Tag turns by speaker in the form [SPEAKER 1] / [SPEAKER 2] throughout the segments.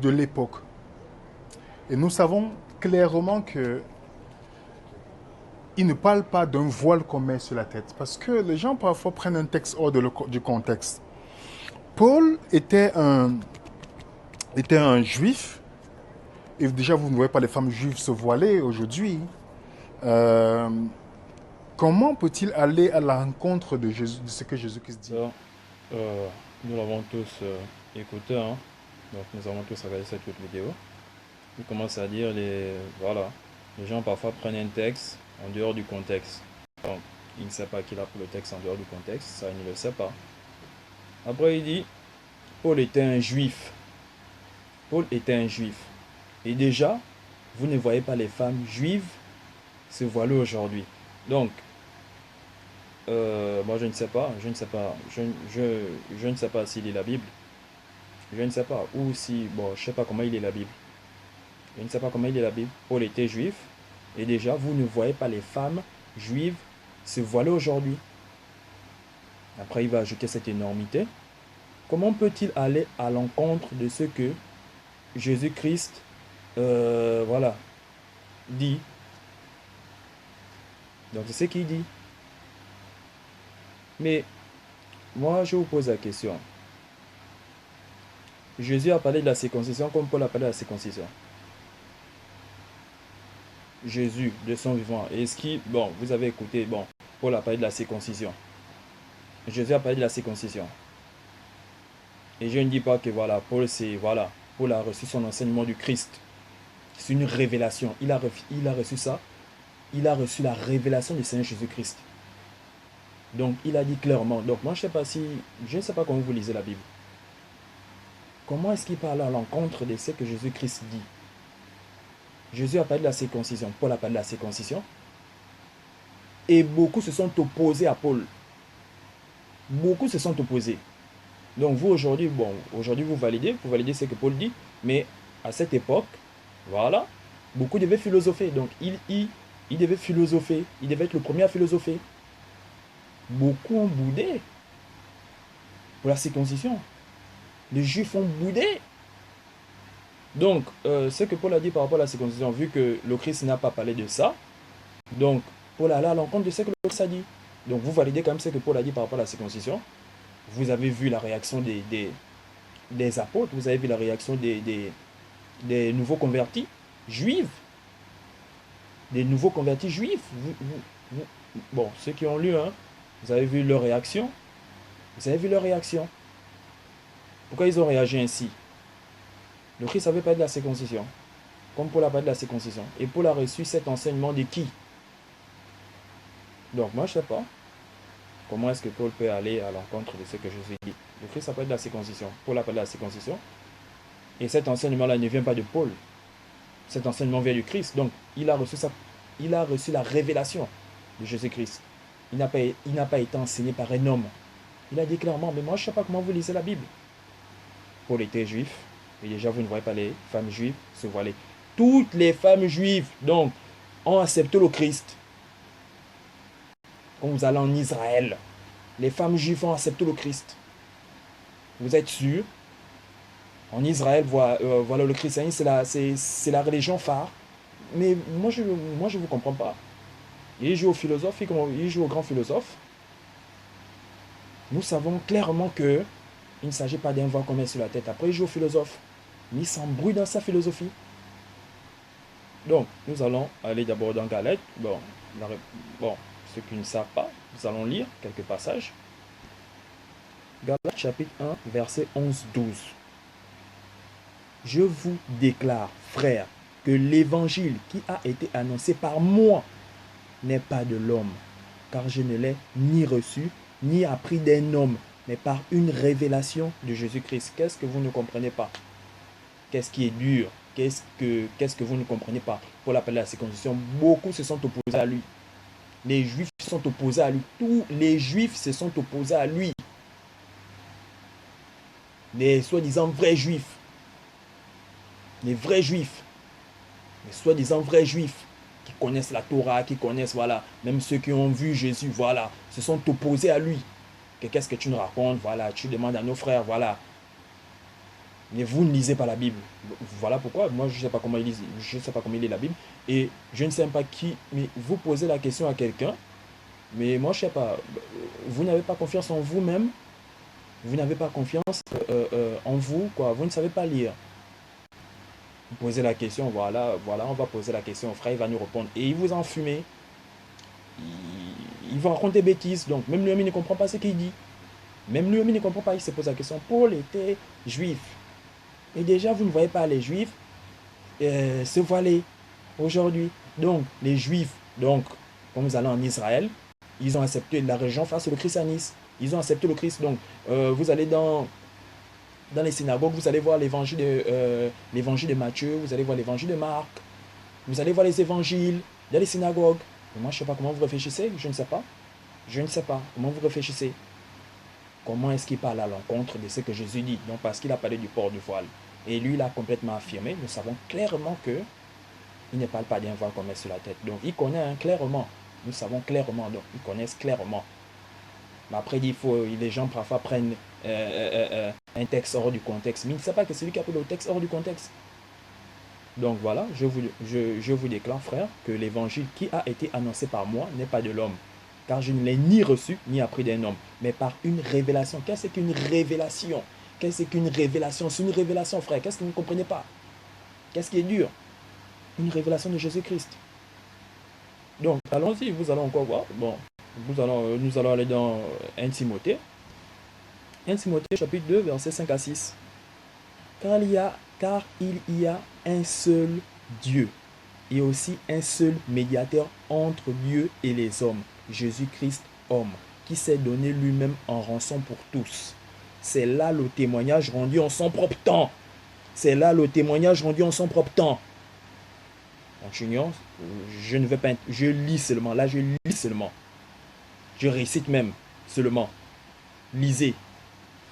[SPEAKER 1] de l'époque. Et nous savons clairement que il ne parle pas d'un voile qu'on met sur la tête. Parce que les gens parfois prennent un texte hors du contexte. Paul était un juif. Et déjà, vous ne voyez pas les femmes juives se voiler aujourd'hui. Euh, Comment peut-il aller à la rencontre de, Jésus, de ce que Jésus-Christ dit?
[SPEAKER 2] Alors, euh, nous l'avons tous écouté, hein. Donc nous avons tous regardé cette autre vidéo. Il commence à dire voilà, les gens parfois prennent un texte en dehors du contexte. Donc, il ne sait pas qu'il a pris le texte en dehors du contexte, ça il ne le sait pas. Après il dit, Paul était un juif. Paul était un juif. Et déjà, vous ne voyez pas les femmes juives se voiler aujourd'hui. Donc, moi je ne sais pas, je ne sais pas s'il lit la Bible. Je ne sais pas. Ou si, bon, je ne sais pas comment il lit la Bible. Je ne sais pas comment il lit la Bible. Paul était juif. Et déjà, vous ne voyez pas les femmes juives se voiler aujourd'hui. Après, il va ajouter cette énormité. Comment peut-il aller à l'encontre de ce que Jésus-Christ, voilà, dit? Donc, c'est ce qu'il dit. Mais, moi, je vous pose la question. Jésus a parlé de la circoncision comme Paul a parlé de la circoncision. Jésus, de son vivant. Est-ce qu'il, bon, vous avez écouté, bon, Paul a parlé de la circoncision. Jésus a parlé de la circoncision. Et je ne dis pas que voilà, voilà, Paul a reçu son enseignement du Christ. C'est une révélation. Il a reçu ça. Il a reçu la révélation du Seigneur Jésus-Christ. Donc, il a dit clairement. Donc, moi, je ne sais pas comment vous lisez la Bible. Comment est-ce qu'il parle à l'encontre de ce que Jésus-Christ dit? Jésus a parlé de la circoncision. Paul a parlé de la circoncision. Et beaucoup se sont opposés à Paul. Beaucoup se sont opposés. Donc vous aujourd'hui, bon, aujourd'hui vous validez ce que Paul dit, mais à cette époque, voilà, beaucoup devaient philosopher. Donc il devait philosopher, il devait être le premier à philosopher. Beaucoup ont boudé pour la circoncision. Les Juifs ont boudé. Donc, ce que Paul a dit par rapport à la circoncision, vu que le Christ n'a pas parlé de ça, donc Paul a allé à l'encontre de ce que le Christ a dit. Donc vous validez quand même ce que Paul a dit par rapport à la circoncision. Vous avez vu la réaction des apôtres, vous avez vu la réaction des nouveaux convertis juifs, des nouveaux convertis juifs. Bon, ceux qui ont lu, hein, vous avez vu leur réaction. Vous avez vu leur réaction. Pourquoi ils ont réagi ainsi? Le Christ avait parlé de la circoncision, comme Paul a parlé de la circoncision. Et Paul a reçu cet enseignement de qui? Donc moi je ne sais pas. Comment est-ce que Paul peut aller à l'encontre de ce que Jésus dit? Le Christ a parlé de la circoncision. Paul a parlé de la circoncision. Et cet enseignement-là ne vient pas de Paul. Cet enseignement vient du Christ. Donc, il a reçu la révélation de Jésus-Christ. Il n'a pas été enseigné par un homme. Il a dit clairement, mais moi je ne sais pas comment vous lisez la Bible. Paul était juif. Et déjà, vous ne voyez pas les femmes juives se voiler. Toutes les femmes juives, donc, ont accepté le Christ. Quand vous allez en Israël, les femmes juives ont accepté le Christ. Vous êtes sûr? En Israël, voilà, le christianisme, c'est la religion phare. Mais moi, je ne vous comprends pas. Il joue au philosophe, il joue au grand philosophe. Nous savons clairement que il ne s'agit pas d'un voile qu'on met sur la tête. Après, il joue au philosophe. Mais il s'embrouille dans sa philosophie. Donc, nous allons aller d'abord dans Galate. Bon, ceux qui ne savent pas, nous allons lire quelques passages. Galates chapitre 1, verset 11-12. Je vous déclare, frères, que l'évangile qui a été annoncé par moi n'est pas de l'homme, car je ne l'ai ni reçu, ni appris d'un homme, mais par une révélation de Jésus-Christ. Qu'est-ce que vous ne comprenez pas? Qu'est-ce qui est dur? Qu'est-ce que vous ne comprenez pas? Pour l'appeler la circoncision, beaucoup se sont opposés à lui. Les Juifs se sont opposés à lui. Tous les Juifs se sont opposés à lui. Les soi-disant vrais Juifs. Les vrais Juifs. Les soi-disant vrais Juifs qui connaissent la Torah, qui connaissent, voilà, même ceux qui ont vu Jésus, voilà, se sont opposés à lui. Qu'est-ce que tu nous racontes? Voilà, tu demandes à nos frères, voilà. Mais vous ne lisez pas la Bible. Voilà pourquoi. Moi, je ne sais pas comment je sais pas comment il lit la Bible. Et je ne sais pas qui. Mais vous posez la question à quelqu'un. Mais moi, je ne sais pas. Vous n'avez pas confiance en vous-même. Vous n'avez pas confiance en vous, quoi. Vous ne savez pas lire. Vous posez la question, voilà, voilà, on va poser la question au frère, il va nous répondre. Et il vous enfume. Il va raconter des bêtises. Donc, même lui-même, il ne comprend pas ce qu'il dit. Même lui-même, il ne comprend pas. Il se pose la question. Paul était juif. Et déjà, vous ne voyez pas les juifs se voiler aujourd'hui. Donc, les juifs, donc, quand vous allez en Israël, ils ont accepté la religion face au christianisme. Ils ont accepté le Christ. Donc, vous allez dans les synagogues, vous allez voir l'évangile de Matthieu, vous allez voir l'évangile de Marc, vous allez voir les évangiles dans les synagogues. Et moi, je ne sais pas comment vous réfléchissez, je ne sais pas. Je ne sais pas comment vous réfléchissez. Comment est-ce qu'il parle à l'encontre de ce que Jésus dit? Donc, parce qu'il a parlé du port du voile. Et lui, il a complètement affirmé, nous savons clairement que il ne parle pas d'un voile qu'on met sur la tête. Donc, il connaît clairement. Nous savons clairement, donc, ils connaissent clairement. Mais après, les gens parfois prennent un texte hors du contexte. Mais il ne sait pas que c'est lui qui a pris le texte hors du contexte. Donc voilà, je vous déclare, frère, que l'évangile qui a été annoncé par moi n'est pas de l'homme. Car je ne l'ai ni reçu, ni appris d'un homme, mais par une révélation. Qu'est-ce qu'une révélation? Qu'est-ce qu'une révélation? C'est une révélation, frère. Qu'est-ce que vous ne comprenez pas? Qu'est-ce qui est dur? Une révélation de Jésus-Christ. Donc, allons-y, vous allons encore voir. Bon, nous allons aller dans 1 Timothée. 1 Timothée chapitre 2, versets 5 à 6. Car il y a un seul Dieu et aussi un seul médiateur entre Dieu et les hommes, Jésus-Christ homme, qui s'est donné lui-même en rançon pour tous. C'est là le témoignage rendu en son propre temps. C'est là le témoignage rendu en son propre temps. Continuons, je ne vais pas... Je lis seulement, là je lis seulement. Je récite même seulement. Lisez.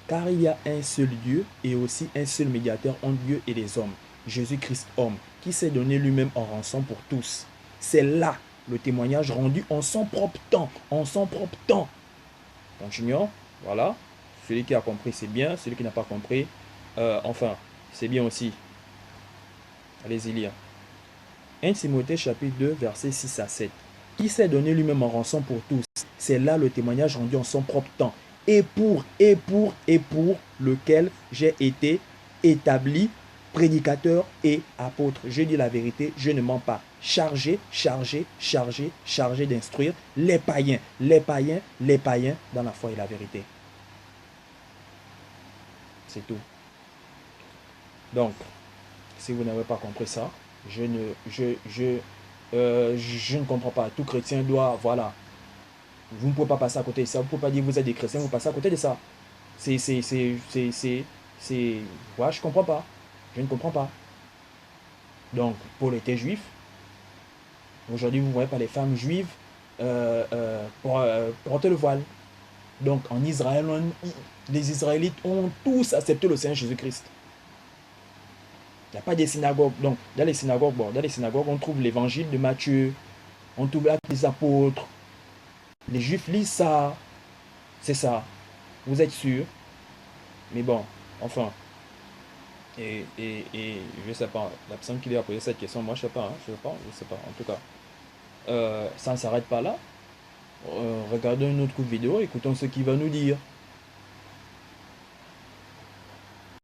[SPEAKER 2] Car il y a un seul Dieu et aussi un seul médiateur entre Dieu et les hommes, Jésus-Christ homme, qui s'est donné lui-même en rançon pour tous. C'est là le témoignage rendu en son propre temps. En son propre temps. Continuons. Voilà. Celui qui a compris, c'est bien. Celui qui n'a pas compris, enfin, c'est bien aussi. Allez-y lire. 1 Timothée chapitre 2, versets 6 à 7. Qui s'est donné lui-même en rançon pour tous. C'est là le témoignage rendu en son propre temps. Et pour lequel j'ai été établi prédicateur et apôtre. Je dis la vérité, je ne mens pas. Chargé d'instruire les païens dans la foi et la vérité. C'est tout. Donc, si vous n'avez pas compris ça, je ne comprends pas. Tout chrétien doit, voilà. Vous ne pouvez pas passer à côté de ça. Vous ne pouvez pas dire que vous êtes des chrétiens, vous passez à côté de ça. Ouais, je ne comprends pas. Je ne comprends pas. Donc, Paul était juif. Aujourd'hui, vous ne voyez pas les femmes juives porter le voile. Donc, en Israël, les Israélites ont tous accepté le Seigneur Jésus-Christ. Il n'y a pas de synagogues. Donc, dans les synagogues, on trouve l'évangile de Matthieu, on trouve l'acte des apôtres. Les juifs lisent ça. C'est ça. Vous êtes sûr? Mais bon, enfin. Et je sais pas, la personne qui lui a posé cette question, moi je sais pas, hein, je sais pas. En tout cas, ça ne s'arrête pas là. Regardons une autre vidéo, écoutons ce qu'il va nous dire.